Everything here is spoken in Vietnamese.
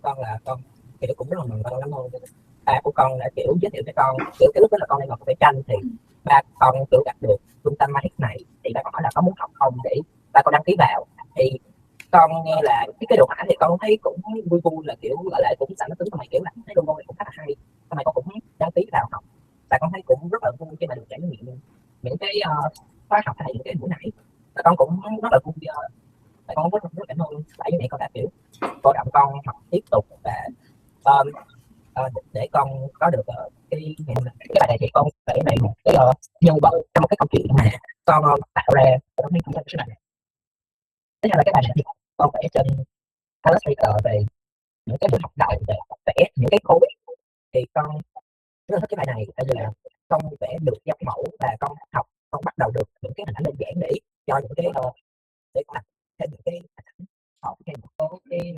con là con kiểu cũng rất là mừng con lắm luôn. Ba của con đã kiểu giới thiệu cho con, kiểu cái lúc đó là con đang học vẽ tranh thì ba con kiểu gặp được trung tâm Matic này, thì ba con hỏi là có muốn học không để ba con đăng ký vào. Thì con nghe là cái đồ họa thì con thấy cũng vui vui, là kiểu gọi là cũng sẵn nó tính của mày, kiểu là thấy logo này cũng khá là hay, xong mày con cũng đăng ký vào học. Và con thấy cũng rất là vui khi mà được trải nghiệm những cái khóa học hay những cái buổi này. Và con cũng rất là vui, tại con rất cảm ơn bảy mẹ con đã kiểu cổ động con học tiếp tục. Và um, để con có được cái bài này thì con kể về một cái nhân vật trong một cái câu chuyện mà con tạo ra. Con thấy cũng rất là tiếp theo là cái bài này thì con vẽ trên Illustrator về những cái buổi học đầu về vẽ những cái khối. Thì con rất là thích cái bài này, tại vì là con vẽ được giống mẫu và con học, con bắt đầu được những cái hình ảnh đơn giản để cho những cái để con làm thêm những cái hình ảnh thêm một số cái